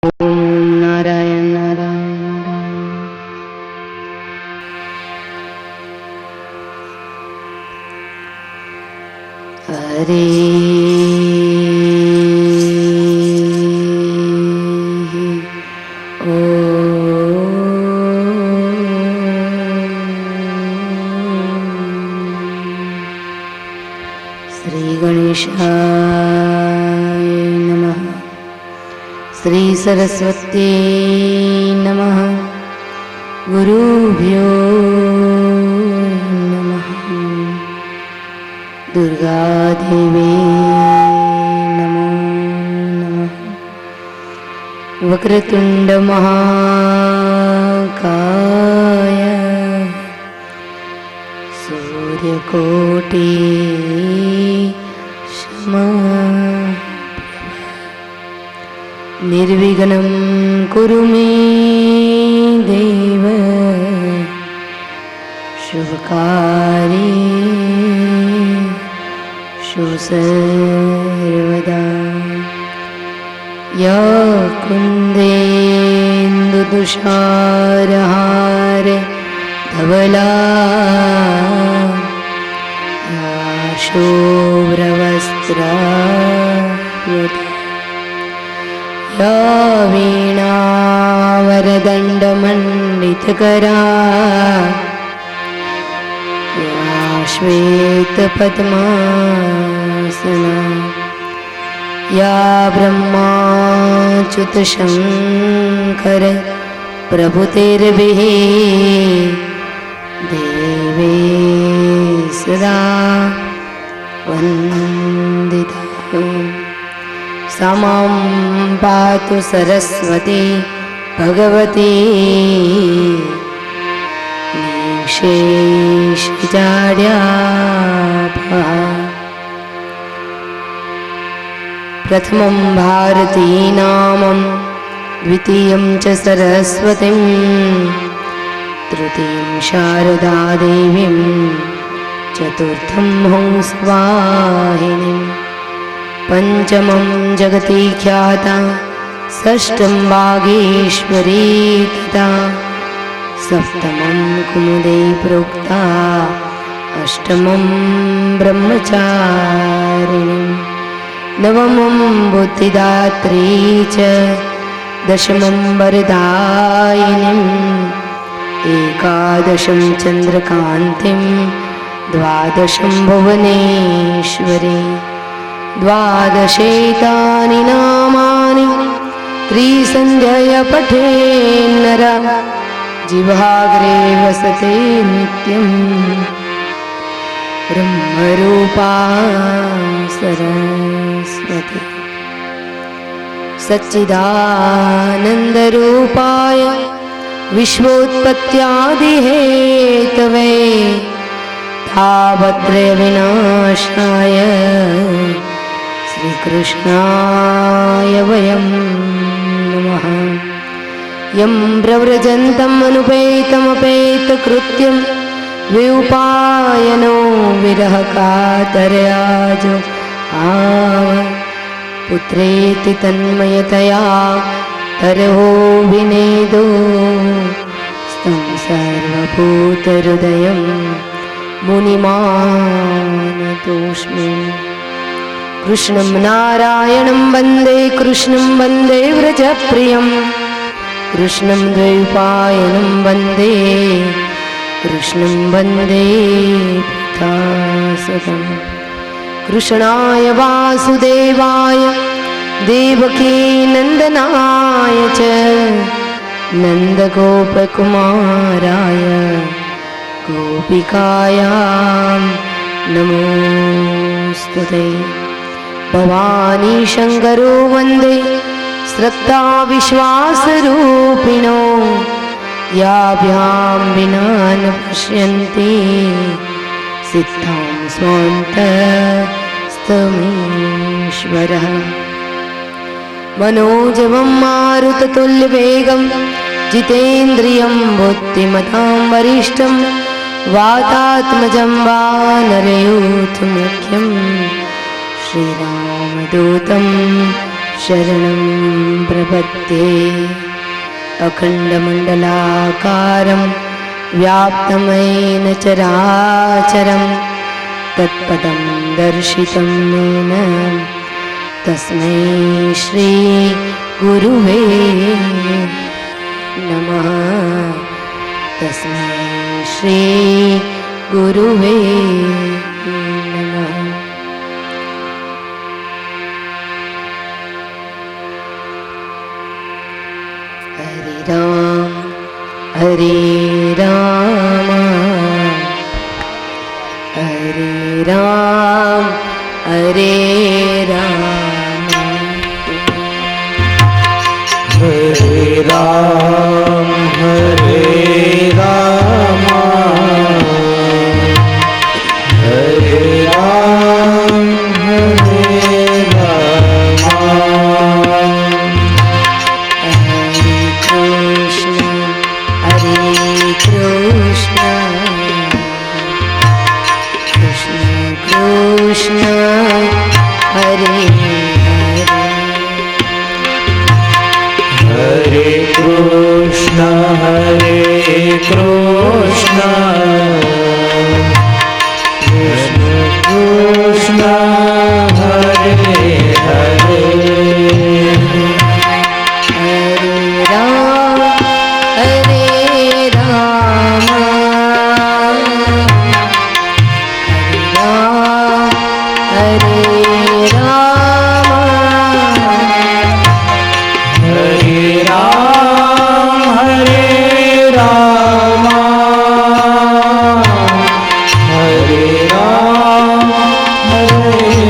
નારાયણ નારાયણ હરે ઓ શ્રી ગણેશાય નમઃ શ્રી સરસ્વતી નમઃ ગુરુભ્યો નમઃ દુર્ગાદેવી નમો નમઃ વક્રતુંડ મહાકાય સૂર્યકોટી સમપ્રભ નિર્વિઘ્नं કુરુ મે દેવ શુભકાર્યેષુ સર્વદા યા કુન્દેન્દુતુષારહાર ધવલા યા શુભ્રવસ્ત્રાવૃતા યા વીણાવરદંડમંડિતકરા યા શ્વેતપદ્માસના યા બ્રહ્માચ્યુતશંકર પ્રભુતિર્ભિः દેવી સદા વંદિતા સમં પાતુ સરસ્વતી ભગવતી નિશેષજાડ્યા પ્રથમં ભારતી નામં દ્વિતીયં ચ સરસ્વતીં તૃતીયં શારદા દેવીં ચતુર્થં હંસવાહિનીં પંચમં જગતી ખ્યાતા ષષ્ઠં વાગીશ્વરી તથા સપ્તમં કુમુદે પ્રોક્તા અષ્ટમં બ્રહ્મચારિણીં નવમં બુદ્ધિદાત્રી ચ દશમં વરદાયિનીં એકાદશં ચંદ્રકાન્તિં દ્વાદશં ભુવનેશ્વરી દ્વાદશેતાनि નામાनि ત્રિસંધ્યય પઠેન્નર જીવાગ્રે વસતે નિત્યં બ્રહ્મરૂપા સરસ્વતી સચ્ચિદાનંદરૂપાય વિશ્વોત્પત્યાદિહેતવે તાવત્રય વિનાશાય શ્રીકૃષ્ણાય વયં નમઃ યં પ્રવ્રજન્તમ અનુપેતમપેતકૃત્યં વિઉપાયનો વિરહ કાતર્યાજો આવ પુત્રેતિ તન્મયતયા તરહો વિનેદો સ્તં સર્વભૂતહૃદયં મુનિમાનતોસ્મિ કૃષ્ણં નારાયણં વંદે કૃષ્ણં વંદે વ્રજપ્રિયં કૃષ્ણં દ્વૈપાયनं વંદે કૃષ્ણં વંદે પિતાસુતં કૃષ્ણાય વાસુદેવાય દેવકી નંદનાય ચ નંદગોપકુમારાય ગોપિકાયાં નમોસ્તુતે ભવાની શંકરો વંદે શ્રદ્ધા વિશ્વાસરૂપિણો યાભ્યાં વિના ન પશ્યન્તિ સિદ્ધાં સ્વાંતસ્તમીશ્વરઃ મનોજવં મારુતતુલ્યવેગં जितेन्द्रियं बुद्धिमतां वरिष्ठं वातात्मजं वानरयूथमुख्यं श्रीरामदूतं शरणं प्रपद्ये अखण्डमण्डलाकारं व्याप्तमेन चराचरं तत्पदं दर्शितं येन तस्मै श्रीगुरुवे नमः। तस्मै श्रीगुरुवे नमः। हरे राम हरे राम हरे राम हरे राम हरे राम हरे राम हरे राम हरे राम हरे कृष्ण कृष्ण कृष्ण हरे हरे हरे कृष्ण कृष्ण कृष्ण हरे हरे हरे राम हरे राम हरे राम हरे राम हरे राम हरे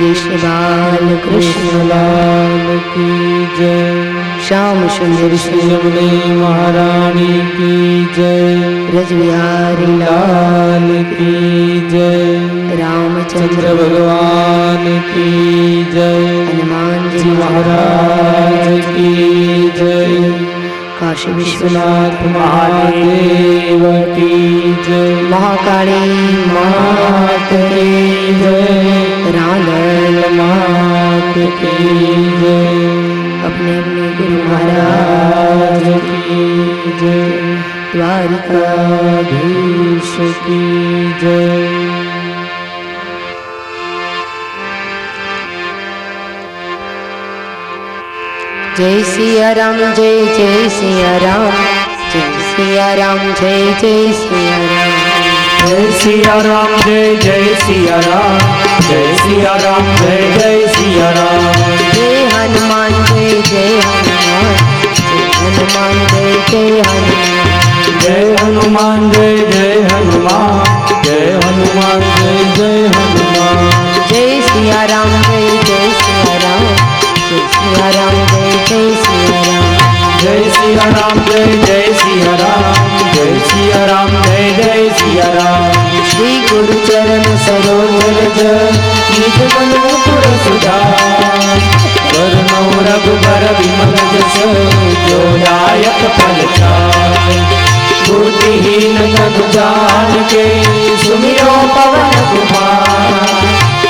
कृष्ण बाल कृष्ण लाल की जय। श्याम सुंदर श्री यमुने महारानी की जय। ब्रज बिहारी लाल की जय। रामचंद्र चंद्र भगवान की जय। हनुमान जी जी महाराज की जय। काशी विश्वनाथ विश्वनाथ महादेव की जय। महाकाली मात की जय। रांधल मात की जय। अपने अपने गुरु महाराज महाराज की जय। द्वारिकाधीश द्वारिकाधीश की जय। जय सिया राम जय जय सिया राम जय सिया राम जय जय सिया राम जय सिया राम जय जय सिया राम। जय सिया राम जय जय सिया राम। जय हनुमान जय जय हनुमान जय हनुमान जय जय हनुमान जय हनुमान जय जय हनुमान। जय हनुमान जय जय हनुमान। जय सिया राम जय जय सिया राम जय सिया राम जय जय सिया राम जय सिया राम जय जय सिया राम। जय सिया राम जय जय सिया राम। श्री गुरु चरण सरोज निज मनो पुर सुधार। वरनौ रघुबर विमल जस जो दायक फल चार। बुद्धिहीन जग जान के सुमिरो पवन कुमार।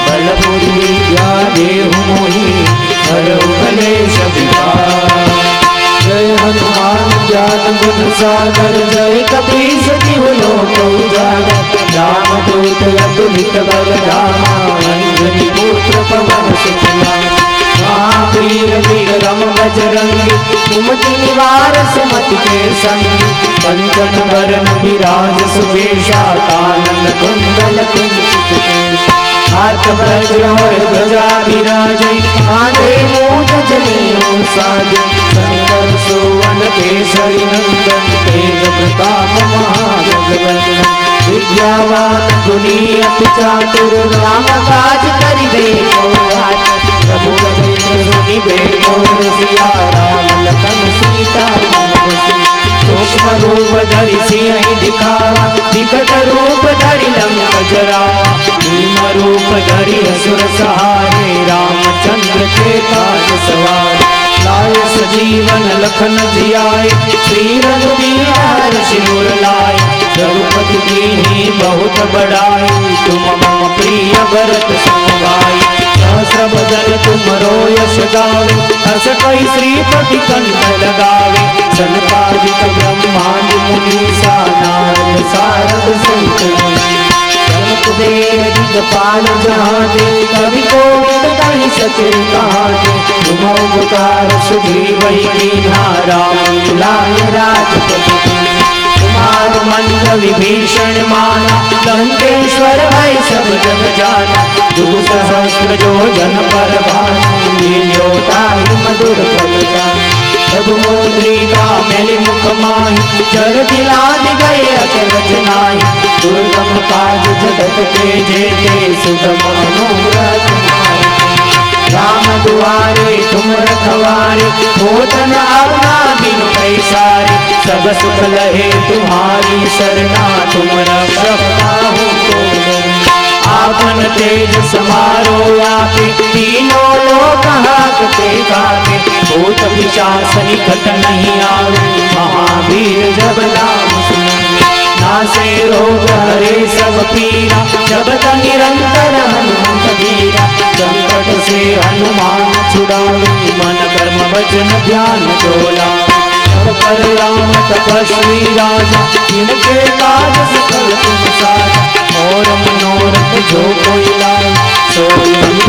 बल बुद्धि विद्या देहु मोहि हरहु कलेश विकार। जय हनुमान ज्ञान गुण सागर। जय कपीस तिहु लोक उजागर। राम दूत अतुलित बल धामा। अंजनी पुत्र पवन सुत नामा। महावीर विक्रम बजरंगी कुमति निवार सुमति के संगी। कंचन बरन विराज सुबेशा कानन कुंडल कुंचित केशा। हाथ वज्र और ध्वजा विराजै कांधे मूंज जनेऊ साजै। शंकर सुवन केसरी नंदन तेज प्रताप महाजगवंदन। विद्यावान गुणी अति चातुर राम काज करिबे को आतुर। प्रभु कबीर सुनिबे को रसिया राम लखन सीता मन बसिया। सूक्ष्म रूप धरि सिंह दिखावा विकट रूप धरि लंक जरावा। भीम रूप धरि असुर सहारे रामचंद्र के काज सवारे। लाए सजीवन लखन जियाए श्री रघुवीर सिर लाए। रघुपति कीन्ही बहुत बड़ाई तुम मम प्रिय भरत सम भाई। सहस्र बदन तुमरो यश गावे हस कई श्रीपति कंठ लगावे। सनकादिक ब्रह्मांड मुनीसा नारद सारद सहित दिगपाल जहाजे कवि कोविद कहि सके कहाते। तुम उपकार सुग्रीवहि कीन्हा राम मिलाय राजपति दीन्हा। कुमार मंद विभीषण माना लंकेश्वर भय सब जग जाना। जुग सहस्त्र जो जन पर भानु लील्योताहि मधुर फल जानु। प्रभु मुद्रिका मेलि मुख माहि जर दिलादि गए अचरज नाहि। दुर्गम काज जगत के जेते सुगम मनोरथ माहि। राम दुआरे तुम रखवारे होत न आज्ञा बिनु पैसारे। सब सुख लहे तुम्हारी सरना तुम रक्षक काहू को डरना। आपन तेज समारो आपे तीनों लोक हाकते गाते। भूत पिशाच निकट नहीं आवे महावीर जब नाम सुनावे। नासे रोग हरे सब पीरा जपत निरंतर हनुमत वीरा। संकट से हनुमान छुड़ावे मन कर्म वचन ध्यान डोलावे। सब पर राम तपस्वी राजा जिनके काज सकल तुम साजा। और मनोरथ जो कोई लाए सोई ही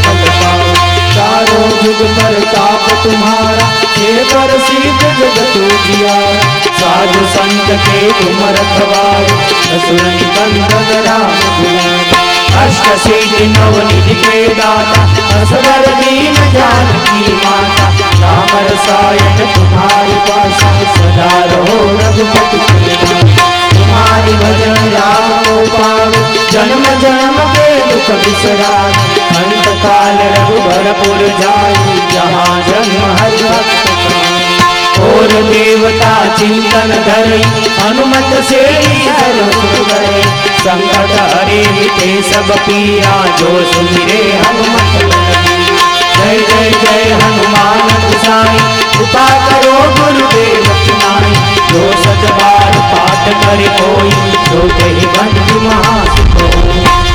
फल पाए। चारों जुग पर ताप तुम्हारा हे पर सिद्ध जगत उजियारा। साधु संत के तुम रखवारे असुर निकंदन राम दुलारे। अष्ट सिद्धि नव निधि के दाता असवर दीन जानकी माता। राम रसायन तुम्हारी पासा सदा रहो रघुपति के दासा। तुम्हारी भजन राम को पावे जन्म जन्म के दुख बिसरावे। देवता चिंतन धरे हनुमत से सर्व करे संकट हरे मिटे सब पीरा जो सुमिरे हनुमत जय जय जय हनुमान गोसाई कृपा करो गुरुदेव की नाई जो सत बार पाठ करे कोई जो कहे बंद महासुख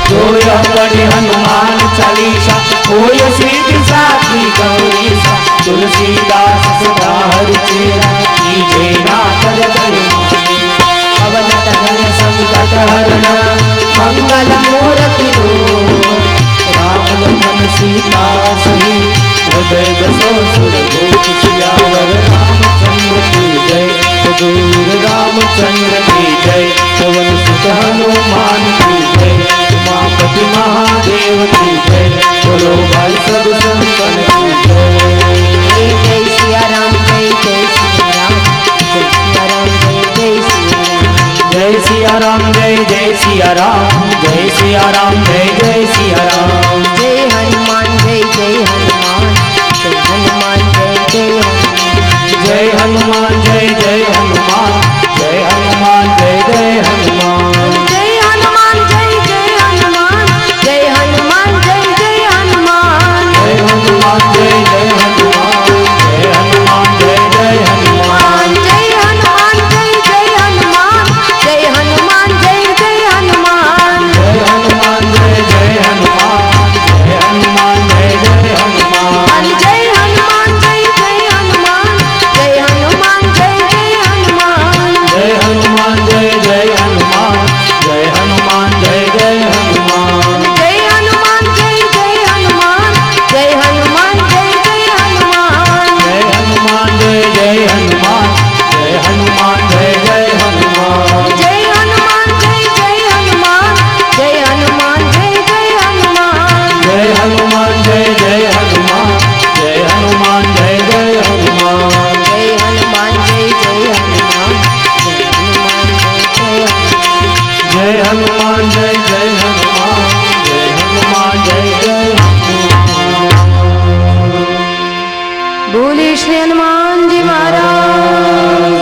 जो यह पढ़े हनुमान चालीसा कोई सिद्धि साखी गौरीसा तुलसीदास सदा हरिचेरा कीजे नाथ हृदय पवन तनय संकट हरण मंगल मूर्ति राम लखन सीता सही हृदय बसो सुरभूत सियावर रामचंद्र की जय सदूर रामचंद्र की जय पवन सुत हनुमान की जय उमापति महादेव की जय बोलो भाई सब संतन की जय जय सिया राम जय जय सिया राम जय सिया राम जय जय सिया राम जय सिया राम जय जय सिया राम जय हनुमान जय जय हनुमान जय हनुमान जय हनुमान जय हनुमान जय जय हनुमान जय हनुमान जय जय हनुमान जय हनुमान जय हनुमान जय हनुमान जय हनुमान जय जय हनुमान जय हनुमान जय जय हनुमान जय हनुमान जय हनुमान जय हनुमान जय हनुमान जय हनुमान जय जय हनुमान जय हनुमान जय जय हनुमान जय हनुमान जय हनुमान जय हनुमान जय जय हनुमान जय हनुमान जय जय हनुमान जय हनुमान जय जय हनुमान जय हनुमान जय हनुमान जय हनुमान जय जय हनुमान जय हनुमान जय हनुमान जय हनुमान जय जय हनुमान जय हनुमान जय जय हनुमान जय हनुमान जय जय हनुमान जय हनुमान जय जय हनुमान जय हनुमान जय जय हनुमान बोले श्री हनुमान जी महाराज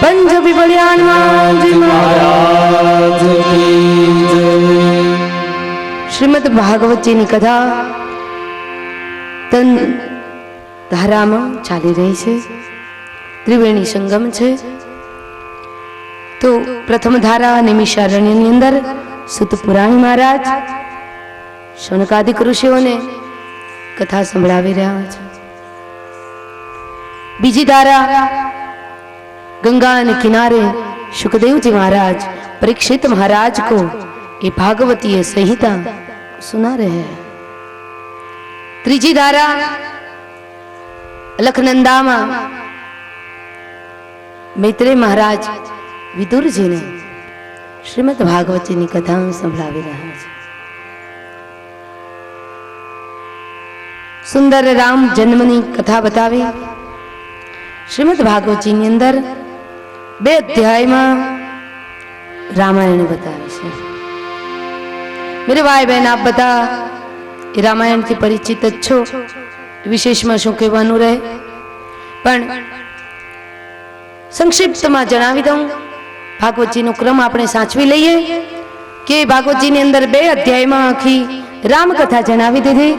पंजाबी बड़े हनुमान जी महाराज શ્રીમદ ભાગવતજીની કથા તન ધારામાં ચાલી રહી છે ત્રિવેણી સંગમ છે તો પ્રથમ ધારા નિમિષારણ્યની અંદર સુત પુરાણી મહારાજ શૌનકાદિક ઋષિઓને કથા સંભળાવી રહ્યા છે બીજી ધારા गंगा ने किनारे सुखदेव जी महाराज परीक्षित महाराज को ये भागवतीय संहिता सुना रहे हैं। त्रीजी धारा अलखनंदा में मैत्रेय महाराज विदुर जी ने श्रीमद भागवत जी की कथा संभळावी रहा है। सुंदर राम जन्मनी कथा बतावी श्रीमद भागवत जी अंदर 2 अध्याय में रामायण बतावे छे। मेरे भाई बहन आप बता रामायण थी परिचित छो, विशेष में शू कहेवानुं रहे पण संक्षिप्त में जणावी दऊं। भागवत जी नो क्रम आपणे साचवी लईए के भागवत जी ने अंदर 2 अध्याय में आखी राम कथा जणावी दीधी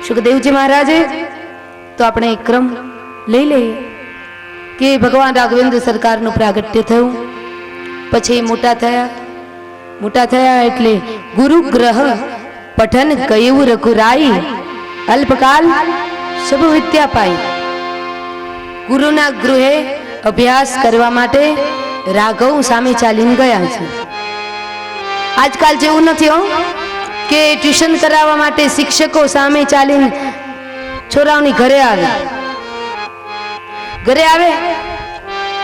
सुखदेव जी महाराजे। तो आपणे एक क्रम लई लईए कि भगवान राघवेंद्र सरकार नु प्रागट्य थयुं, पछी मोटा थया एटले गुरु ग्रह पठन कयुं रघुराई, अल्पकाल सब विद्या पाई। गुरुना गृहे अभ्यास करवा माटे राघव सामे चालीने गया छे। आजकल जेवुं नथी हो के ट्यूशन करावा माटे शिक्षको सामे चालीने छोराओनी घरे आवे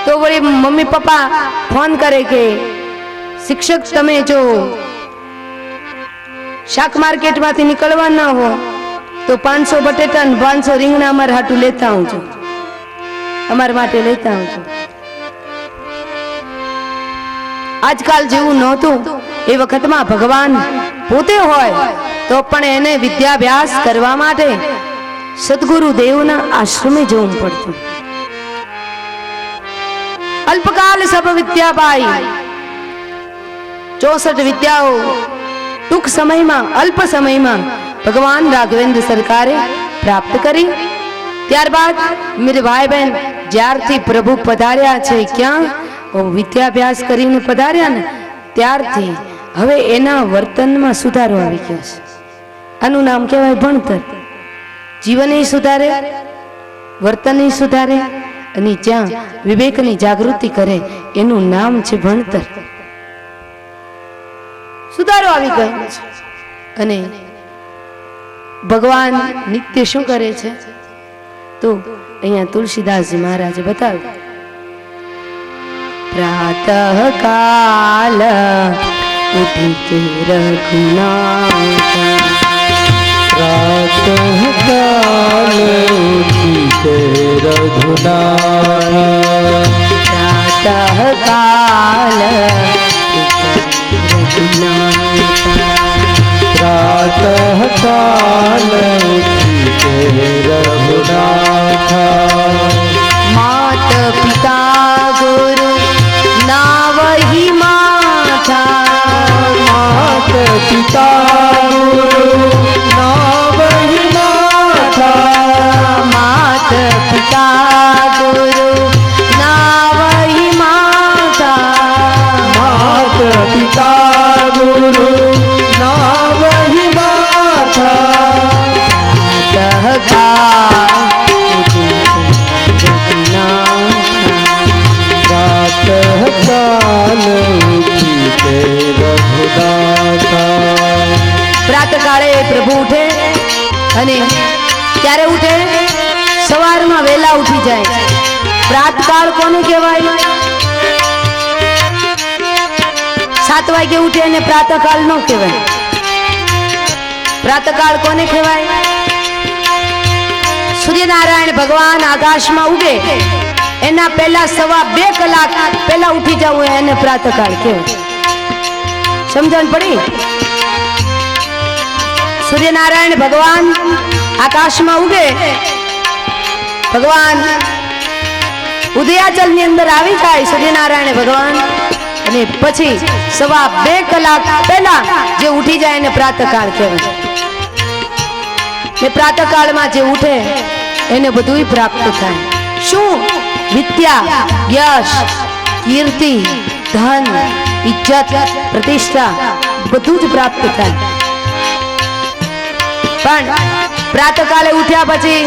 तो वही मम्मी पप्पा फोन करे के शिक्षक तमे जो शाक मार्केट मांथी निकलवा ना हो तो 500 बटेटा 500 રીંગણા अमर हाटू लेता हूँ छू, अमर माटे लेता हूँ छू। आजकल जेवुं नहोतुं ए वखतमां भगवान पोते होय तो पण एने विद्याभ्यास करवा माटे સદગુરુ દેવના આશ્રમે જવું પડતું. અલ્પકાલ સબ વિદ્યા પાઈ, 64 વિદ્યાઓ ટૂંક સમયમાં, અલ્પ સમયમાં ભગવાન રાઘવેન્દ્ર સરકારે પ્રાપ્ત કરી. ત્યારબાદ મેરે ભાઈ બહેન જ્યારથી પ્રભુ પધાર્યા છે, ક્યાં વિદ્યાભ્યાસ કરીને પધાર્યા ને ત્યારથી હવે એના વર્તનમાં સુધારો આવી ગયો છે. આનું નામ કહેવાય ભણતર. જીવન સુધારે, વર્તન સુધારે અને જ્યાં વિવેકની જાગૃતિ કરે એનું નામ છે ભણતર. સુધારો આવી ગયો છે. અને ભગવાન નિત્ય શું કરે છે તો અહીંયા તુલસીદાસજી મહારાજે બતાવ્યું. પ્રાતઃ કાલ ઉઠી કે રઘુનાથ, प्रातः काल उठिते रघुनाथ, प्रातः काल रघुनाथ, प्रातः काल उठिते रघुनाथ, मात पिता गुरु नावहि माथा, मात पिता गुरु नावहि माथा, मात पिता गुरु नावहि माथा, मात पिता गुरु नावहि माथा, प्रातः काल उठिते रघुनाथ. પ્રાતકાળે પ્રભુ ઉઠે અને ક્યારે ઉઠે? સવારમાં વહેલા ઉઠી જાય. પ્રાતકાળ કોને કહેવાય? 7 વાગે ઉઠે અને પ્રાતકાળ ન કહેવાય. પ્રાતકાળ કોને કહેવાય? સૂર્યનારાયણ ભગવાન આકાશમાં ઉગે એના પહેલા 2.25 કલાક પહેલા ઉઠી જવું એને પ્રાતકાળ કહેવાય. સમજણ પડી? સૂર્યનારાયણ ભગવાન આકાશમાં ઉગે, ભગવાન ઉદયાચલ ની અંદર આવી જાય સૂર્યનારાયણ ભગવાન, અને પછી 2.25 કલાક પહેલા જે ઉઠી જાય એને પ્રાતકાળ કહેવાય. ને પ્રાતકાળમાં જે ઉઠે એને બધું પ્રાપ્ત થાય. શું? વિદ્યા, યશ, કીર્તિ, ધન, ઇજ્જત, પ્રતિષ્ઠા બધું જ પ્રાપ્ત થાય. પણ પ્રાતકાળે ઉઠ્યા પછી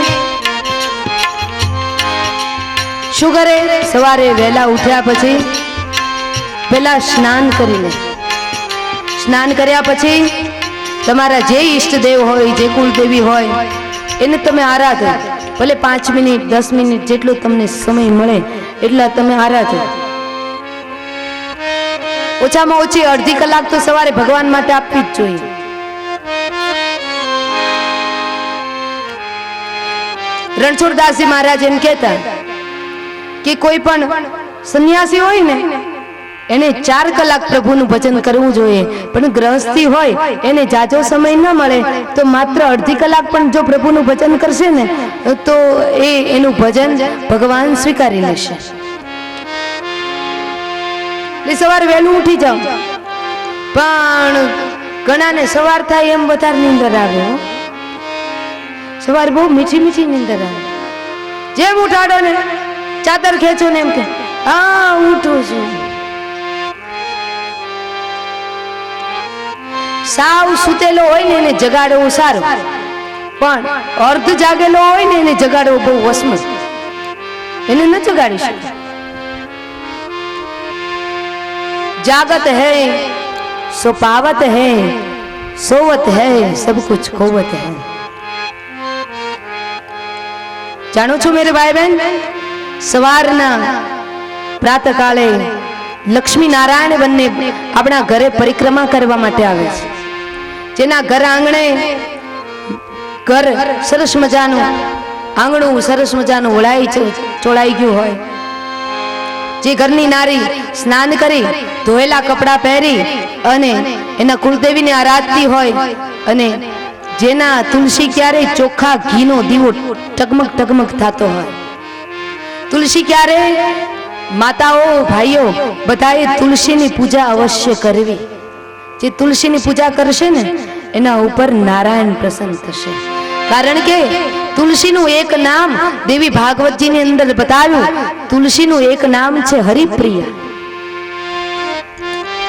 શું કરે? સવારે વહેલા ઉઠ્યા પછી પહેલા સ્નાન કરી લે. સ્નાન કર્યા પછી તમારા જે ઈષ્ટદેવ હોય, જે કુલદેવી હોય એને તમે આરાધો. ભલે 5 મિનિટ 10 મિનિટ જેટલો તમને સમય મળે એટલા તમે આરાધો. ઓછામાં ઓછી અડધી કલાક તો સવારે ભગવાન માટે આપવી જ જોઈએ. રણછોડદાસજી મહારાજ એમ કહેતા કે કોઈ પણ સંન્યાસી હોય ને એને 4 કલાક પ્રભુનું ભજન કરવું જોઈએ. પણ ગ્રહસ્થી હોય એને જાજો સમય ન મળે તો માત્ર અડધી કલાક પણ જો પ્રભુનું ભજન કરશે ને તો એનું ભજન ભગવાન સ્વીકારી લેશે. એટલે સવારે વહેલું ઉઠી જાવ. પણ ઘણાને સવાર થાય એમ વધારે નીંદર આવે. સવારે બહુ મીઠી મીઠી નીંદર આવે. જેમ ઉઠાડો ને ચાદર ખેંચો ને એમ કે હા ઉઠું છું. સાવ સુતેલો હોય ને એને જગાડવો સારું, પણ અર્ધ જાગેલો હોય ને એને જગાડવો બહુ વસમ. એને ન જગાડી શકે. जागत है सो पावत है, सोवत है सब कुछ खोवत है. જાણો છો મેરે ભાઈ બહેન, સવારના પ્રાતકાળે લક્ષ્મી નારાયણ બંને આપણા ઘરે પરિક્રમા કરવા માટે આવે છે. જેના ઘર આંગણે ઘર સરસ મજાનું આંગણું સરસ મજાનું ઓળાઈ ચોળાઈ ગયું હોય, જે ઘરની નારી સ્નાન કરી ધોયેલા કપડાં પહેરી અને એના કુળદેવીને આરાધતી હોય અને જેના તુલસી ક્યારેય ચોખ્ખા ઘીનો દીવો ટગમગ ટગમગ થતો હોય. તુલસી ક્યારે માતાઓ ભાઈઓ બધાએ તુલસીની પૂજા અવશ્ય કરવી. જે તુલસીની પૂજા કરશે ને એના ઉપર નારાયણ પ્રસન્ન થશે. કારણ કે તુલસીનું એક નામ દેવી ભાગવતજીની અંદર બતાવ્યું. તુલસીનું એક નામ છે હરિપ્રિયા.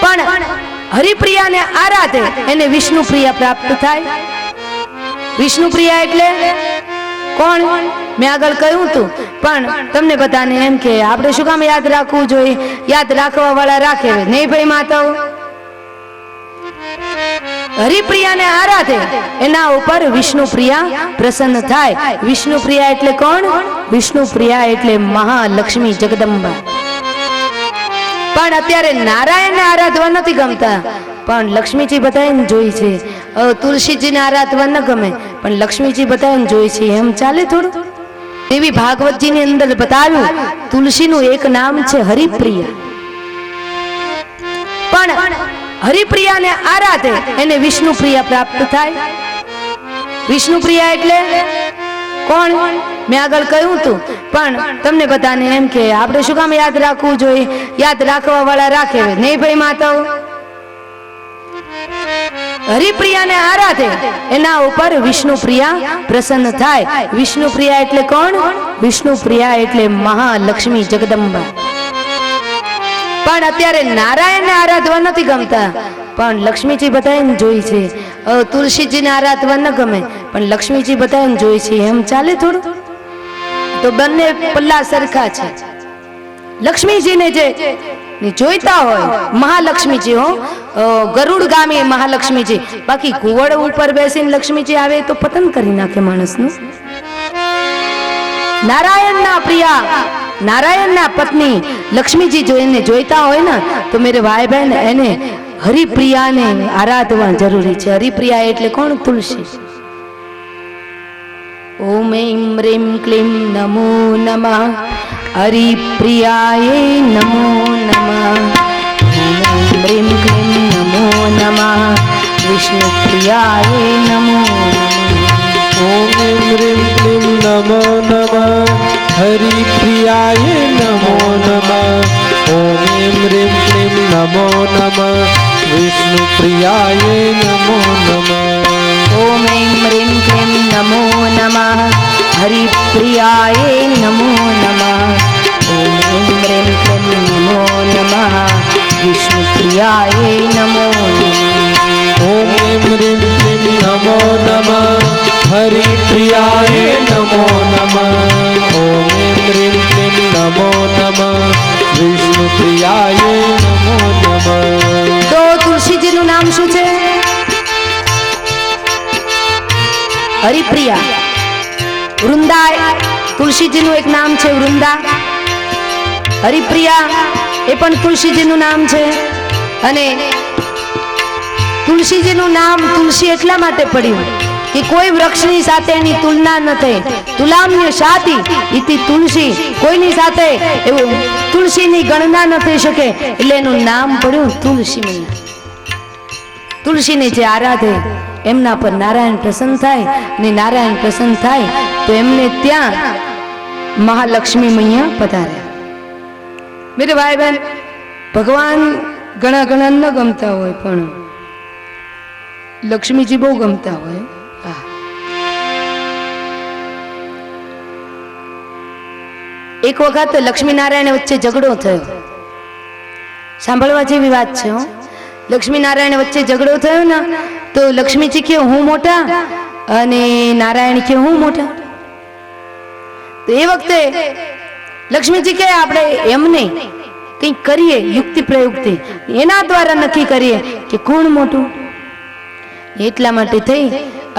પણ હરિપ્રિયાને આરાધે એને વિષ્ણુ પ્રિયા પ્રાપ્ત થાય. વિષ્ણુ પ્રિયા એટલે કોણ? મેં આગળ કહ્યું હતું, પણ તમને બધાને એમ કે આપણે શું કામ યાદ રાખવું જોઈએ? યાદ રાખવા વાળા રાખે નહીં ભાઈ માતાઓ. હરિપ્રિયાને આરાધે એના ઉપર વિષ્ણુ પ્રિયા પ્રસન્ન થાય. વિષ્ણુ પ્રિયા એટલે કોણ? વિષ્ણુ પ્રિયા એટલે મહાલક્ષ્મી જગદંબા. પણ અત્યારે નારાયણને આરાધવા નથી ગમતા, પણ લક્ષ્મીજી બધાને જોઈ છે. તુલસીજીને આરાધવા ન ગમે, પણ લક્ષ્મીજી બધાને જોઈ છે. એમ ચાલે થોડું? દેવી ભાગવતજીની અંદર બતાવ્યું તુલસીનું એક નામ છે હરિપ્રિયા. પણ હરિપ્રિયાને આરાધે એને વિષ્ણુ પ્રિયા પ્રાપ્ત થાય. વિષ્ણુ પ્રિયા એટલે કોણ? મેં આગળ કહ્યું હતું, પણ તમને બધાને એમ કે આપણે શું કામ યાદ રાખવું જોઈએ? યાદ રાખવા વાળા રાખે નહીં ભાઈ માતાઓ. હરિપ્રિયાને આરાધે એના ઉપર વિષ્ણુ પ્રિયા પ્રસન્ન થાય. વિષ્ણુ પ્રિયા એટલે કોણ? વિષ્ણુ પ્રિયા એટલે મહાલક્ષ્મી જગદંબા. પણ અત્યારે નારાયણને આરાધવા નથી ગમતા, પણ લક્ષ્મીજી બધાને જોઈ છે. તુલસીજીને આરાધવા ન ગમે, પણ લક્ષ્મીજી બધાને જોઈ છે. એમ ચાલે થોડું? તો બંને પલ્લા સરખા છે. લક્ષ્મીજીને જે જોઈતા હોય મહાલક્ષ્મીજી, હો ગરુડ ગામી મહાલક્ષ્મીજી. બાકી ઘુવડ ઉપર બેસીને લક્ષ્મીજી આવે તો પતન કરી નાખે માણસનું. નારાયણના પ્રિયા, નારાયણના પત્ની લક્ષ્મીજી જોઈને જોઈતા હોય ને તો મેરે ભાઈ બહેન એને હરિપ્રિયાને આરાધવા જરૂરી છે. હરિપ્રિયા એટલે કોણ? તુલસી. ઓમ એમ રીમ ક્લીમ નમો નમઃ હરિપ્રિયાય નમો નમઃ. ઓમ રીમ ક્લીમ નમો નમઃ વિષ્ણુપ્રિયાય નમો નમઃ. ઓમ રીમ ક્લીમ નમો નમઃ હરિપ્રિયાય નમો નમઃ. ઓમ રીમ ક્લીમ નમો નમઃ વિષ્ણુપ્રિયાય નમો નમઃ. ઓમ એમ રીમ ક્લીમ નમો નમઃ હરિપ્રિયાય નમો નમઃ. ઓમ એમ રીમ ક્લીમ નમો નમઃ વિષ્ણુપ્રિયાય નમો નમઃ. ઓમ રીમ ક્લીમ નમો નમઃ હરિપ્રિયાય નમો નમઃ. ઓમ રીમ ક્લીમ નમો નમઃ વિષ્ણુપ્રિયાય નમો નમઃ. તો તુલસીજીનું નામ શું છે? હરિપ્રિયા. વૃંદા તુલસીજીનું એક નામ છે વૃંદા. હરિપ્રિયા એ પણ તુલસીજીનું નામ છે. અને તુલસીજીનું નામ તુલસી એટલા માટે પડ્યું કે કોઈ વૃક્ષની સાથે એની તુલના ન થઈ. તુલામ્ય સાથી ઇતિ તુલસી. કોઈની સાથે એવું તુલસીની ગણના ન થઈ શકે, એટલે એનું નામ પડ્યું તુલસી મૈયા. તુલસીને જે આરાધે એમના પર નારાયણ પ્રસન્ન થાય, અને નારાયણ પ્રસન્ન થાય તો એમને ત્યાં મહાલક્ષ્મી મૈયા પધાર્યા. મેરે ભાઈ બહેન, ભગવાન ઘણા ઘણા ન ગમતા હોય, પણ લક્ષ્મીજી બહુ ગમતા હોય. એક વખત લક્ષ્મી નારાયણ વચ્ચે ઝઘડો થયો. સાંભળવા જેવી વાત છે. લક્ષ્મી નારાયણ વચ્ચે ઝઘડો થયો ને તો લક્ષ્મીજી કે હું મોટા અને નારાયણ કે હું મોટા. તો એ વખતે લક્ષ્મીજી કે આપણે એમને કંઈક કરીએ, યુક્તિ પ્રયુક્તિ એના દ્વારા નક્કી કરીએ કે કોણ મોટું. એટલા માટે થઈ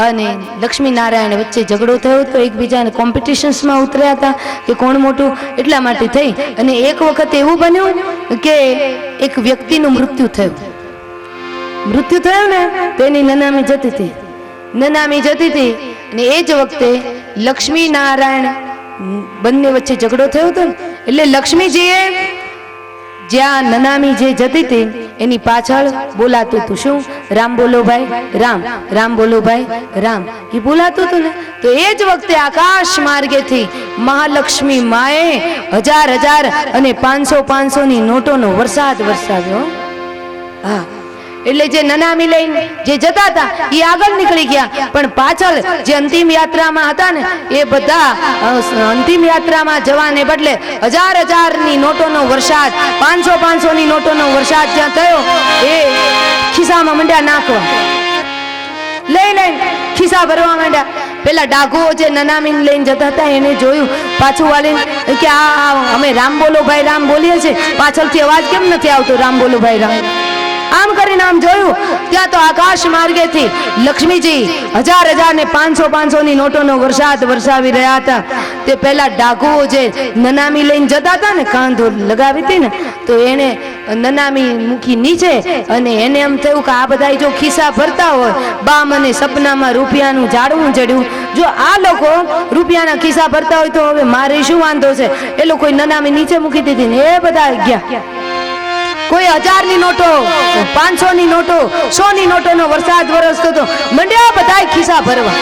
અને લક્ષ્મી નારાયણ વચ્ચે ઝઘડો થયો તો એકબીજાને કોમ્પિટિશન્સમાં ઉતર્યા હતા કે કોણ મોટું. એટલા માટે થઈ અને એક વખત એવું બન્યું કે એક વ્યક્તિનું મૃત્યુ થયું. મૃત્યુ થયું ને તો એની નનામી જતી હતી. નનામી જતી હતી અને એ જ વખતે લક્ષ્મી નારાયણ બંને વચ્ચે ઝઘડો થયો હતો ને એટલે લક્ષ્મીજીએ જ્યાં નનામી જે જતી હતી એની પાછળ બોલાતું હતું શું? રામ બોલો ભાઈ રામ, રામ બોલો ભાઈ રામ, એ બોલાતું હતું ને. તો એ જ વખતે આકાશ માર્ગેથી મહાલક્ષ્મી માએ 1000 અને 500 ની નોટોનો વરસાદ વરસાવ્યો. હા, એટલે જે નનામી લઈને જે જતા હતા એ આગળ નીકળી ગયા, પણ પાછળ જે અંતિમ યાત્રામાં હતા ને એ બધા અંતિમ યાત્રામાં જવાને બદલે 1000 ની નોટોનો વરસાદ, 500 ની નોટોનો વરસાદ જ્યાં થયો એ ખિસ્સામાં મંડ્યા નાખવા, લઈ ખિસ્સા ભરવા માંડ્યા. પેલા ડાઘો જે નનામી લઈને જતા હતા એને જોયું, પાછું વાળીને કે આ અમે રામ બોલો ભાઈ રામ બોલીએ છીએ, પાછળથી અવાજ કેમ નથી આવતો રામ બોલો ભાઈ રામ? આમ કરીને આમ જોયું ત્યાં તો આકાશ માર્ગેથી લક્ષ્મીજી 1000 ને 500 ની નોટોનો વરસાદ વરસાવી રહ્યા હતા. તે પેલા ડાઘુઓ જે નનામી લઈને જતા હતા ને, કાંધો લગાવી હતી ને, તો એને નનામી મૂકી નીચે અને એને એમ થયું કે આ બધા જો ખિસ્સા ભરતા હોય, બા મને સપનામાં રૂપિયાનું ઝાડવું ચડ્યું, જો આ લોકો રૂપિયાના ખિસ્સા ભરતા હોય તો હવે મારે શું વાંધો છે? એ લોકો નનામી નીચે મૂકી દીધી ને એ બધા ગયા. કોઈ 1000 ની નોટો, 500 ની નોટો, 100 ની નોટોનો વરસાદ વરસતો હતો, મંડ્યા બધા ખિસ્સા ભરવા.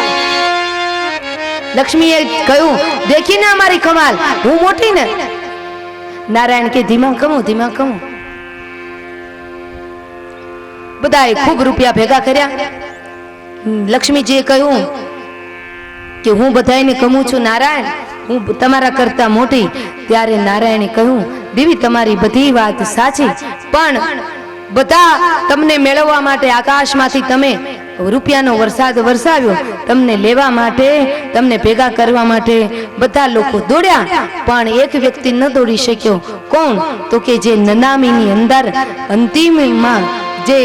લક્ષ્મીએ કહ્યું, દેખીને અમારી કમાલ, હું મોટી ને. નારાયણ કે ધીમા કમો. બધાએ ખૂબ રૂપિયા ભેગા કર્યા. લક્ષ્મીજીએ કહ્યું કે હું બધાને કમું છું નારાયણ, હું તમારા કરતા મોટી. ત્યારે નારાયણે કહ્યું, દેવી તમારી બધી વાત સાચી, પણ બધા તમને મેળવવા માટે આકાશમાંથી તમે રૂપિયાનો વરસાદ વરસાવ્યો, તમને લેવા માટે, તમને ભેગા કરવા માટે બધા લોકો દોડ્યા, પણ એક વ્યક્તિ ન દોડી શક્યો. કોણ? તો કે જે નનામીની અંદર અંતિમમાં જે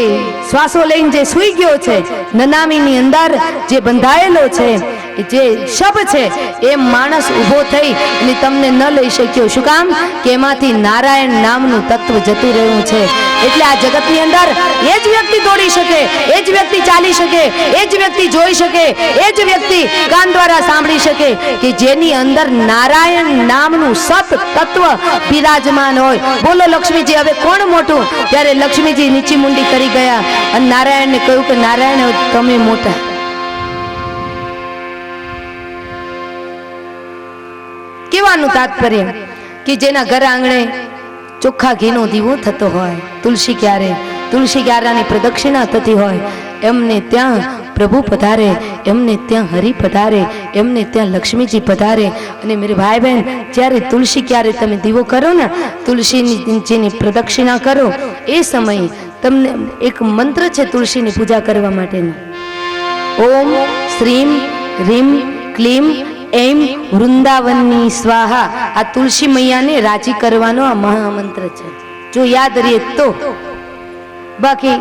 શ્વાસો લઈને જે સૂઈ ગયો છે, નનામીની અંદર જે બંધાયેલો છે, જે શબ છે, એ માણસ ઊભો થઈ અને તમને ન લઈ શક્યો. શું કામ? કે એમાંથી નારાયણ નામનું તત્વ જતું રહ્યું છે. એટલે આ જગતની અંદર એ જ વ્યક્તિ દોડી શકે, એ જ વ્યક્તિ ચાલી શકે, એ જ વ્યક્તિ જોઈ શકે, એ જ વ્યક્તિ કાન દ્વારા સાંભળી શકે કે જેની અંદર નારાયણ નામનું સત તત્વ બિરાજમાન હોય. બોલો લક્ષ્મીજી, હવે કોણ મોટું? ત્યારે લક્ષ્મીજી નીચી મુંડી કરી ગયા અને નારાયણને કહ્યું કે નારાયણ તમે મોટા. કહેવાનું તાત્પર્ય કે જેના ઘર આંગણે ચોખ્ખા ઘીનો દીવો થતો હોય, તુલસી ક્યારાની પ્રદક્ષિણા થતી હોય, એમને ત્યાં પ્રભુ પધારે, એમને ત્યાં હરિ પધારે, એમને ત્યાં લક્ષ્મીજી પધારે. અને મેરે ભાઈ બહેન, જ્યારે તુલસી ક્યારે તમે દીવો કરો ને, તુલસીની પ્રદક્ષિણા કરો, એ સમયે તમને એક મંત્ર છે તુલસીની પૂજા કરવા માટેનો. ઓમ શ્રીમ રીમ ક્લીમ એમ વૃંદાવનની સ્વાહા. આ તુલસી મૈયાને રાજી કરવાનો આ મહામંત્ર છે. જો યાદ રહીએ તો, બાકી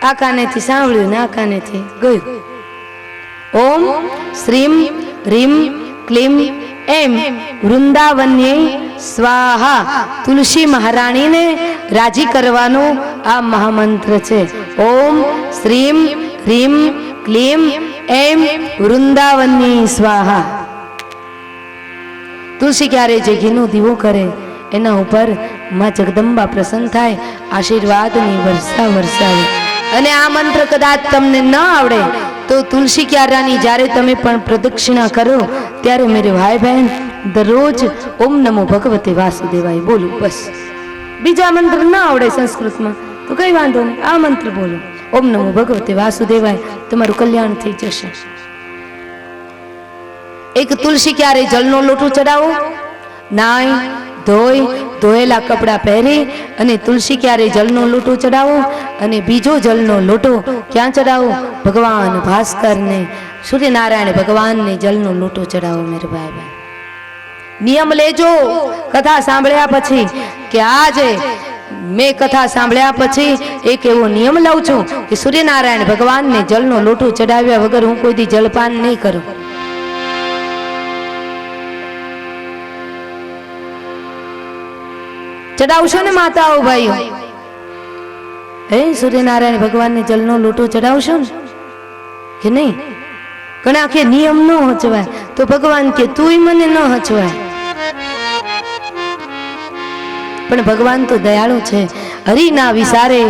આ કાનેથી સાંભળ્યું ને આ કાનેથી ગયું. ઓમ શ્રીમ રીમ ક્લીમ એમ વૃંદાવન્ય સ્વાહા. તુલસી મહારાણીને રાજી કરવાનો આ મહામંત્ર છે. ઓમ શ્રીમ રીમ ક્લીમ એમ વૃંદાવનની સ્વાહા. તુલસી ક્યારે જે ઘીનો દીવો કરે એના ઉપર માં જગદંબા પ્રસન્ન થાય, આશીર્વાદની વર્ષા વરસાવે. અને આ મંત્ર કદાચ તમને ન આવડે તો તુલસી ક્યારાની જ્યારે તમે પણ પ્રદક્ષિણા કરો ત્યારે મેરે ભાઈ બહેન દરરોજ ઓમ નમો ભગવતે વાસુદેવાય બોલો. બસ, બીજા મંત્ર ન આવડે સંસ્કૃતમાં તો કઈ વાંધો નહીં, આ મંત્ર બોલો, ઓમ નમો ભગવતે વાસુદેવાય, તમારું કલ્યાણ થઈ જશે. એક તુલસી ક્યારે જલનો લોટો ચડાવો, નાય ધોઈ ધોયેલા કપડા પહેરી અને તુલસી ક્યારે જલનો લોટો ચડાવો, અને બીજો જલનો લોટો ક્યાં ચડાવો? ભગવાન ભાસ્કરને, સૂર્યનારાયણ ભગવાનને જલનો લોટો ચડાવો. મેરે ભાઈ બહેન, નિયમ લેજો કથા સાંભળ્યા પછી કે આજે મેં કથા સાંભળ્યા પછી એક એવો નિયમ લઉં છું કે સૂર્યનારાયણ ભગવાનને જલનો લોટો ચડાવ્યા વગર હું કોઈ દી જલપાન નહીં કરું. ચડાવશો ને માતાઓ ભાઈઓ? હે, સૂર્યનારાયણ ભગવાનને જલનો લોટો ચડાવશો ને કે નહીં? ઘણા કે નિયમ ન હચવાય તો ભગવાન કે તુંય મને ન હચવાય. પણ ભગવાન તો દયાળુ છે. હરિ ના વિસારે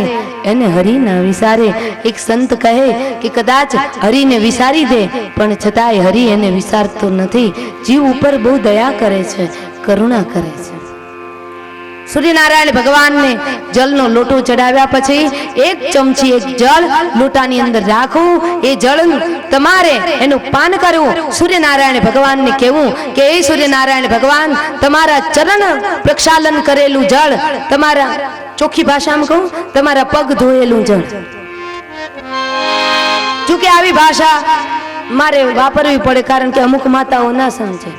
એને હરિ ના વિસારે. એક સંત કહે કે કદાચ હરિને વિસારી દે પણ છતાંય હરિ એને વિસારતો નથી. જીવ ઉપર બહુ દયા કરે છે, કરુણા કરે છે. સૂર્યનારાયણ ભગવાનને જળનો લોટો ચડાવ્યા પછી એક ચમચી એક જળ લોટાની અંદર રાખવું, એ જળ તમારે એનું પાન કરવું. સૂર્યનારાયણ ભગવાનને કહેવું કે એ સૂર્યનારાયણ ભગવાન, તમારા ચરણ પ્રક્ષાલન કરેલું જળ, તમારા ચોખ્ખી ભાષામાં કહું, તમારા પગ ધોયેલું જળ. જોકે આવી ભાષા મારે વાપરવી પડે, કારણ કે અમુક માતાઓ ના સમજે.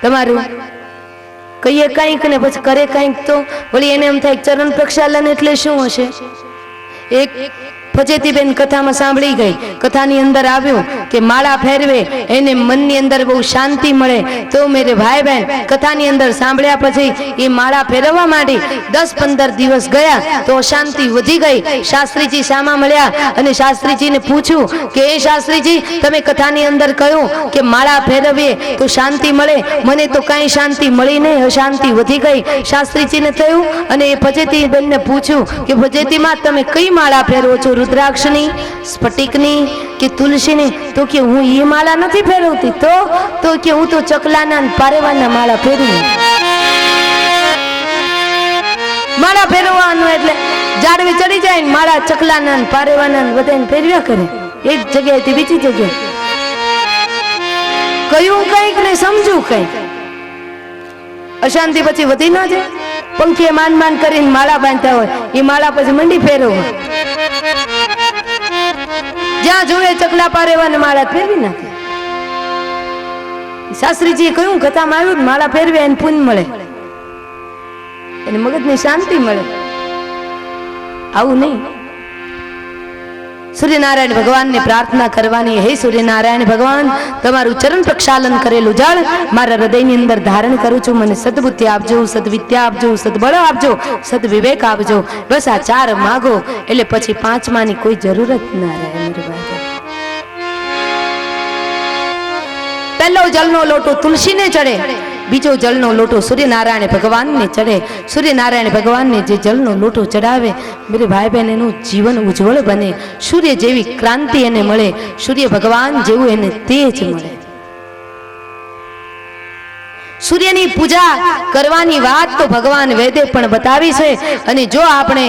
તમારું કહીએ કંઈક ને પછી કરે કંઈક, તો વળી એને એમ થાય ચરણ પ્રક્ષાલન એટલે શું હશે. એક ફજેતીબેન કથામાં સાંભળી ગઈ, કથાની અંદર આવ્યું કે માળા ફેરવે એને મનની અંદર બહુ શાંતિ મળે. તો મેરે ભાઈ બહેન કથાની અંદર સાંભળ્યા પછી એ માળા ફેરવવા માંડી. 10-15 દિવસ ગયા તો અશાંતિ વધી ગઈ. શાસ્ત્રીજી સામા મળ્યા અને શાસ્ત્રીજીને પૂછ્યું કે એ શાસ્ત્રીજી, તમે કથાની અંદર કહ્યું કે માળા ફેરવીએ તો શાંતિ મળે, મને તો કાંઈ શાંતિ મળી નહીં, અશાંતિ વધી ગઈ. શાસ્ત્રીજીને થયું અને એ ફજેતીબેનને પૂછ્યું કે ફજેતીમાં તમે કઈ માળા ફેરવો છો, રુદ્રાક્ષની, સ્ફટિકની કે તુલસીની? તો કે હું એ માળા નથી ફેરવતી. તો કે હું તો ચકલાના પારેવાના માળા ફેરવું. માળા ફેરવવાનું એટલે ઝાડવી ચડી જાય ને માળા ચકલાના પારેવાના બધાને ફેરવ્યા કરે, એક જગ્યાએથી બીજી જગ્યાએ. કયું કંઈક ને સમજવું કંઈક. અશાંતિ પછી વધી ન જાય. પંખીએ માન કરીને માળા બાંધતા હોય, એ માળા પછી મંડી ફેરવવા. જ્યાં જોવે ચકલા પારેવાને માળા ફેરવી નાખે. શાસ્ત્રીજીએ કહ્યું કથામાં આવ્યું માળા ફેરવે એને પુણ્ય મળે, એને મગજની શાંતિ મળે. આવું નહીં. સૂર્યનારાયણ ભગવાનને પ્રાર્થના કરવાની, હે સૂર્યનારાયણ ભગવાન, તમારું ચરણ પ્રક્ષાલન કરેલું જળ મારા હૃદયની અંદર ધારણ કરું છું. મને સદબુદ્ધિ આપજો, સદવિદ્યા આપજો, સદબળ આપજો, સદવિવેક આપજો. બસ આ 4 માગો એટલે પછી 5માની કોઈ જરૂરત ના રહે. પહેલો જળનો લોટો તુલસીને ચડે, બીજો જળનો લોટો સૂર્યનારાયણ ભગવાનને ચડે. સૂર્યનારાયણ ભગવાનને જે જળનો લોટો ચડાવે, મેરે ભાઈ બહેન, એનું જીવન ઉજ્જવળ બને. સૂર્ય જેવી ક્રાંતિ એને મળે, સૂર્ય ભગવાન જેવું એને તેજ મળે. સૂર્યની પૂજા કરવાની વાત તો ભગવાન વેદે પણ બતાવી છે. અને જો આપણે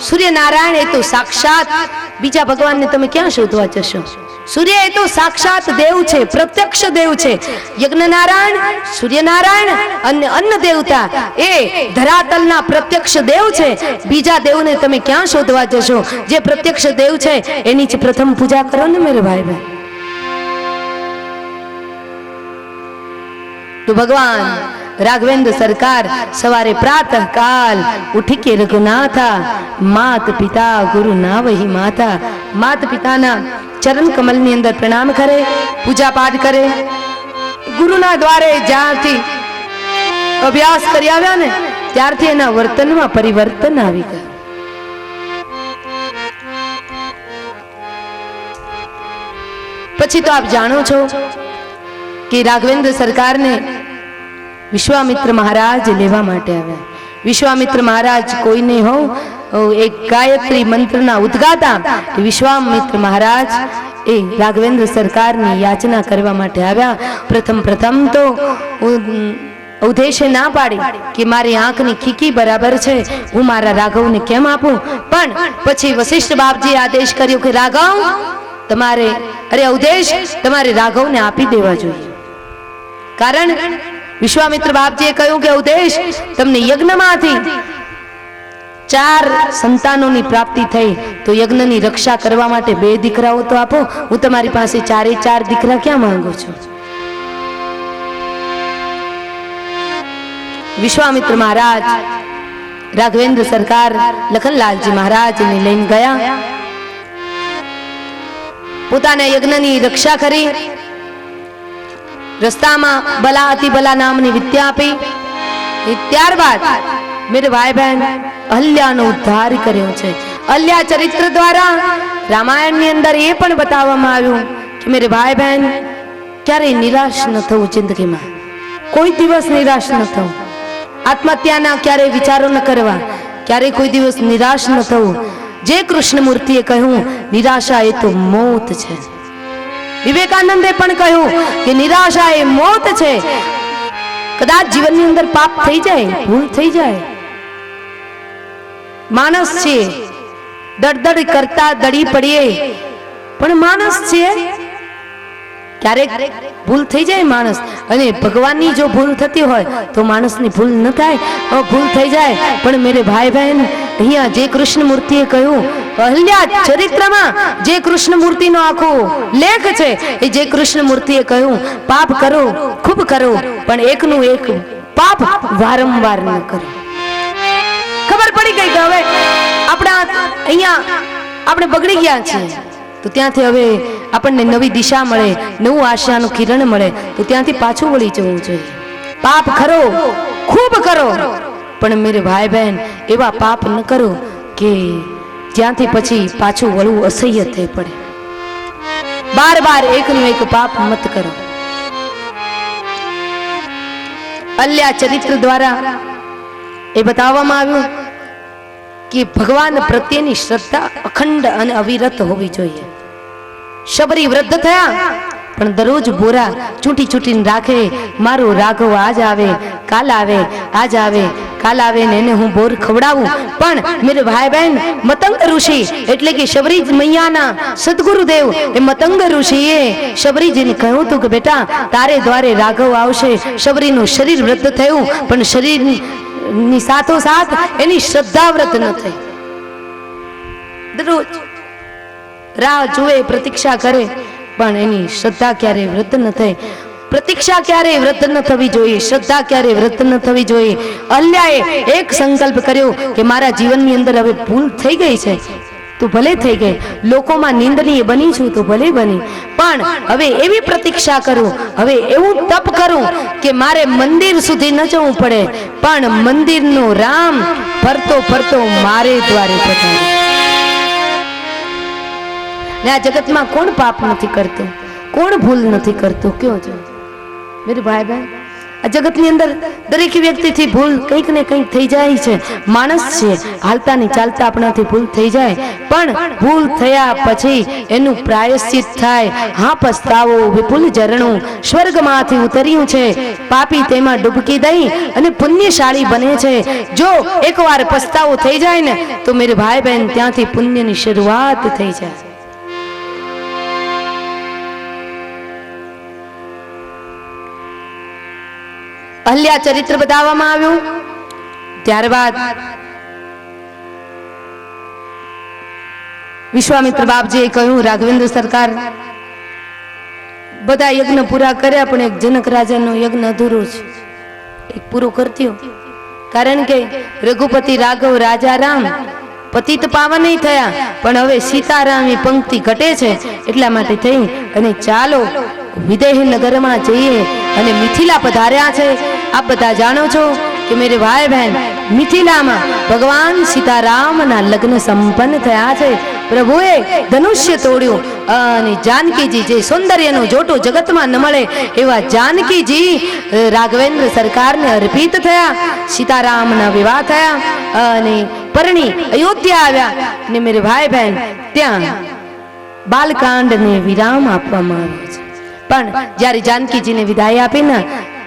સૂર્યનારાયણ એ તો સાક્ષાત, બીજા ભગવાનને તમે ક્યાં શોધવા જશો? સૂર્ય એ તો સાક્ષાત દેવ છે, પ્રત્યક્ષ દેવ છે. યજ્ઞનારાયણ, સૂર્યનારાયણ અને અન્ન દેવતા એ ધરાતલના પ્રત્યક્ષ દેવ છે. બીજા દેવને તમે ક્યાં શોધવા જશો? જે પ્રત્યક્ષ દેવ છે એની જ પ્રથમ પૂજા કરો ને મેરે ભાઈ બહેન. તો ભગવાન રાઘવેન્દ્ર સરકાર સવારે પ્રાતઃ કાલ ઉઠી કે રઘુનાથા, માત પિતા ગુરુ ના વહી માતા. માત પિતાના ચરણ કમલની અંદર પ્રણામ કરે, પૂજા પાઠ કરે. ગુરુના દ્વારે જ્યાંથી અભ્યાસ કરી આવ્યા ને ત્યારથી એના વર્તનમાં પરિવર્તન આવી ગયું. પછી તો આપ જાણો છો કે રાઘવેન્દ્ર સરકારને વિશ્વામિત્ર મહારાજ લેવા માટે આવ્યા. વિશ્વામિત્ર મહારાજ કોઈ નહીં હો, એક ગાયત્રી મંત્રના ઉદ્ગાતા વિશ્વામિત્ર મહારાજ એ રાઘવેન્દ્ર સરકારની યાચના કરવા માટે આવ્યા. પ્રથમ તો ઉદ્દેશે ના પાડી કે મારી આંખની ખીકી બરાબર છે, હું મારા રાઘવને કેમ આપું. પણ પછી વશિષ્ઠ બાપજીએ આદેશ કર્યો કે રાઘવ તમારે, ઉદ્દેશ તમારે રાઘવને આપી દેવા જોઈએ. કારણ વિશ્વામિત્ર બાપજીએ કહ્યું કે ઉદ્દેશ, તમને યજ્ઞમાંથી 4 સંતાનોની પ્રાપ્તિ થઈ, તો યજ્ઞની રક્ષા કરવા માટે 2 દીકરાઓ તો આપો. હું તમારી પાસે 4 દીકરા ક્યાં માંગુ છું? વિશ્વામિત્ર મહારાજ રાઘવેન્દ્ર સરકાર લખનલાલજી મહારાજને લઈને ગયા. પોતાના યજ્ઞની રક્ષા કરી. રસ્તામાં બલા અતિ બલા નામની વિદ્યા આપી. ત્યારબાદ મેરે ભાઈ બહેન અહલ્યાનો ઉદ્ધાર કર્યો છે. અહલ્યા ચરિત્ર દ્વારા રામાયણની અંદર એ પણ બતાવવામાં આવ્યું કે મેરે ભાઈ બહેન ક્યારેય નિરાશ ન થવું જિંદગીમાં, કોઈ દિવસ નિરાશ ન થવું. આત્મહત્યાના ક્યારેય વિચારો ન કરવા, ક્યારેય કોઈ દિવસ નિરાશ ન થવું. જે કૃષ્ણ મૂર્તિએ કહ્યું નિરાશા એ તો મોત છે. વિવેકાનંદે પણ કહ્યું કે નિરાશા એ મોત છે. કદાચ જીવનની અંદર પાપ થઈ જાય, ભૂલ થઈ જાય, માણસ છે, દડદડ કરતા દડી પડીએ, પણ માણસ છે, ક્યારેક ભૂલ થઈ જાય માણસ. અને ભગવાનની જો ભૂલ થતી હોય તો માણસની ભૂલ ન થાય, ભૂલ થઈ જાય. પણ મેરે ભાઈ બહેન, અહીંયા જે કૃષ્ણ મૂર્તિએ કહ્યું, અહલ્યા ચરિત્રમાં જે કૃષ્ણ મૂર્તિનો આખો લેખ છે, એ જે કૃષ્ણ મૂર્તિએ કહ્યું પાપ કરો, ખૂબ કરો, પણ એકનું એક પાપ વારંવાર ન કરો. ખબર પડી ગઈ કે હવે આપણા અહીંયા આપણે બગડી ગયા છીએ, તો ત્યાંથી હવે આપણને નવી દિશા મળે, નવું આશાનું કિરણ મળે, તો ત્યાંથી પાછું વળી જવું જોઈએ. પાપ કરો, ખૂબ કરો, પણ મેરે ભાઈ બહેન એવા પાપ ન કરો કે જ્યાંથી પછી પાછું વળવું અસહ્ય થઈ પડે. બાર બાર એકનું એક પાપ મત કરો. અલ્યા ચરિત્ર દ્વારા એ બતાવવામાં આવ્યું કે ભગવાન પ્રત્યેની શ્રદ્ધા અખંડ અને અવિરત હોવી જોઈએ. શબરી વૃદ્ધ થયા પણ દરરોજ બોરા ચૂંટી ચૂંટીને રાખે, મારો રાઘવ આજ આવે, કાલ આવે, આજ આવે, કાલ આવે ને એને હું બોર ખવડાવું. પણ મેરે ભાઈ બહેન, મતંગ ઋષિ એટલે કે શબરી મૈયાના સદગુરુદેવ એ મતંગ ઋષિએ શબરીજીને કહ્યું હતું કે બેટા તારે દ્વારે રાઘવ આવશે. શબરીનું શરીર વૃદ્ધ થયું પણ શરીરની સાથોસાથ એની શ્રદ્ધા વૃદ્ધ ન થઈ. દરરોજ રાહ જુએ, પ્રતીક્ષા કરે, પણ એની શ્રદ્ધા ક્યારેય વૃદ્ધ ન થઈ. પ્રતીક્ષા ક્યારેય વૃદ્ધ ન થવી જોઈએ, શ્રદ્ધા ક્યારેય વૃદ્ધ ન થવી જોઈએ. અલ્યાએ એક સંકલ્પ કર્યો કે મારા જીવનની અંદર હવે ભૂલ થઈ ગઈ છે, તો ભલે થઈ ગઈ, લોકોમાં નિંદનીય બની છું તો ભલે બની, પણ હવે એવી પ્રતીક્ષા કરું, હવે એવું તપ કરું કે મારે મંદિર સુધી ન જવું પડે, પણ મંદિરનો રામ ફરતો ફરતો મારે દ્વારે પધારે. ને આ જગતમાં કોણ પાપ નથી કરતું, કોણ ભૂલ નથી કરતું? કયો છો મેરે ભાઈ બહેન? આ જગતની અંદર દરેક વ્યક્તિથી ભૂલ કંઈક ને કંઈક થઈ જાય છે. માણસ છે, હાલતા ને ચાલતા આપણાથી ભૂલ થઈ જાય, પણ ભૂલ થયા પછી એનું પ્રાયશ્ચિત થાય. હા પસ્તાવો વિપુલ ઝરણું સ્વર્ગમાંથી ઉતર્યું છે, પાપી તેમાં ડૂબકી દઈ અને પુણ્યશાળી બને છે. જો એકવાર પસ્તાવો થઈ જાય ને તો મેરે ભાઈ બહેન ત્યાંથી પુણ્યની શરૂઆત થઈ જાય. અહલ્યા ચરિત્ર બતાવવામાં આવ્યું. ત્યારબાદ વિશ્વામિત્ર બાપજીએ કહ્યું રાઘવેન્દ્ર સરકાર બધા યજ્ઞ પૂરા કર્યા પણ એક જનક રાજાનો યજ્ઞ અધૂરો છે, એક પૂરો કરતી હો. કારણ કે રઘુપતિ રાઘવ રાજા રામ પતિત પાવન થયા, પણ હવે સીતારામની પંક્તિ ઘટે છે, એટલા માટે થઈ અને ચાલો વિદેહ નગરમાં જઈએ અને મિથિલા પધાર્યા છે. આપ બધા જાણો છો કે મેરે ભાઈ બહેન, મિથિલામાં ભગવાન સીતારામના લગ્ન સંપન્ન થયા છે. પ્રભુએ ધનુષ્ય તોડ્યું અને જાનકીજી જે સૌંદર્યનો જોટો જગતમાં ન મળે એવા જાનકીજી રાઘવેન્દ્ર સરકારને અર્પિત થયા. સીતારામના વિવાહ થયા અને પરણી અયોધ્યા આવ્યા. ને મેરે ભાઈ બહેન ત્યાં બાલકાંડને વિરામ આપવામાં આવ્યો છે. પણ જ્યારે જાનકીજીને વિદાય આપીને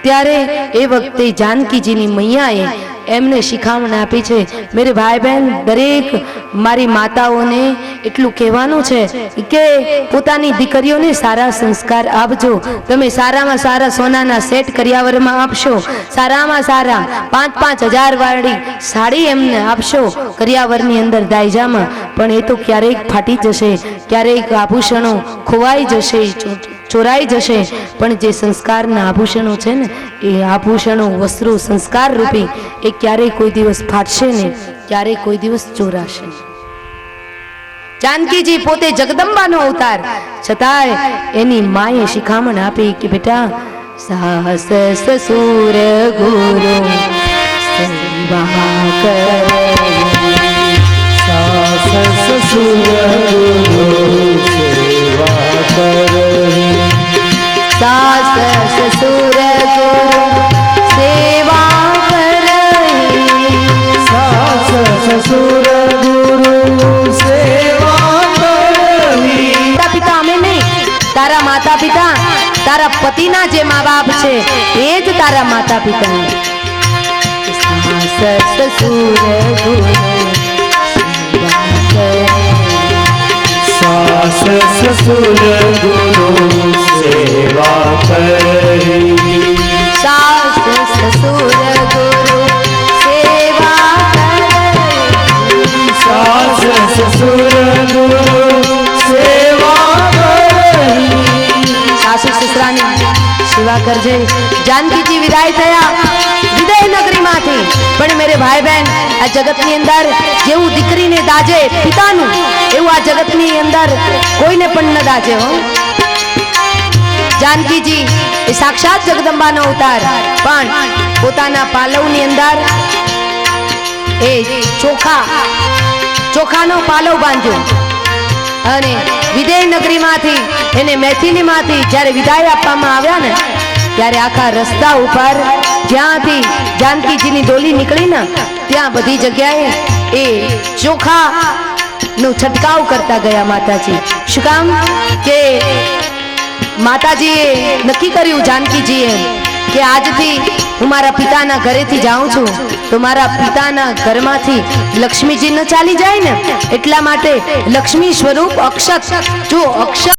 ત્યારે એ વખતે જાનકીજીની મૈયાએ એમને શિખામણ આપી છે. મેરે ભાઈ બહેન, દરેક મારી માતાઓને એટલું કહેવાનું છે કે પોતાની દીકરીઓને સારા સંસ્કાર આપજો. તમે સારામાં સારા સોનાના સેટ કરિયાવરમાં આપશો, સારામાં સારા 5,000 વાળી સાડી એમને આપશો કરિયાવરની અંદર દાયજામાં, પણ એ તો ક્યારેક ફાટી જશે, ક્યારેક આભૂષણો ખોવાઈ જશે, ચોરાઈ જશે. પણ જે સંસ્કારના આભૂષણો છે ને, એ આભૂષણો વસ્ત્રો સંસ્કાર રૂપી એ ક્યારેય કોઈ દિવસ ફાટશે ને, ક્યારેય કોઈ દિવસ ચોરાશે. જાનકીજી પોતે જગદંબાનો અવતાર, છતાંય એની માએ શિખામણ આપી કે બેટા સાહસ સસુર ગુરુ સેવા કરવી, સાસ સસુર ગુરુ સેવા કરવી, સાસ સસુર ગુરુ સેવા કરવી, પતિના જે મા બાપ છે એ જ તારા માતા પિતા. સાસ સસુર ગુરુ સેવા કરી. સાસ સસુર ગુરુ સેવા કરી. સાસ સસુર ગુરુ સેવા કરી. સાસુ સસરાની સેવા કરજે. જાનકીજી વિદાય થયા વિદય નગરીમાંથી. પણ મેરે ભાઈ બહેન, આ જગતની અંદર જેવું દીકરીને દાજે પિતાનું, એવું આ જગતની અંદર કોઈને પણ ન દાજે હો. જાનકીજી એ સાક્ષાત જગદંબાનો અવતાર, પણ પોતાના પાલવની અંદર એ ચોખાનો પાલવ બાંધ્યો અને વિદેહ નગરીમાંથી એને મૈથિલીમાંથી જ્યારે વિદાય આપવામાં આવ્યા ને, ત્યારે આખા રસ્તા ઉપર જ્યાંથી જાનકીજીની ડોલી નીકળી ને ત્યાં બધી જગ્યાએ એ ચોખાનો છંટકાવ કરતા ગયા માતાજી. શું કામ? કે માતાજીએ નક્કી કર્યું જાનકીજીએ કે આજથી હું મારા પિતાના ઘરેથી જાઉં છું તો મારા પિતાના ઘરમાંથી લક્ષ્મીજી ન ચાલી જાય ને, એટલા માટે લક્ષ્મી સ્વરૂપ અક્ષત, જો અક્ષત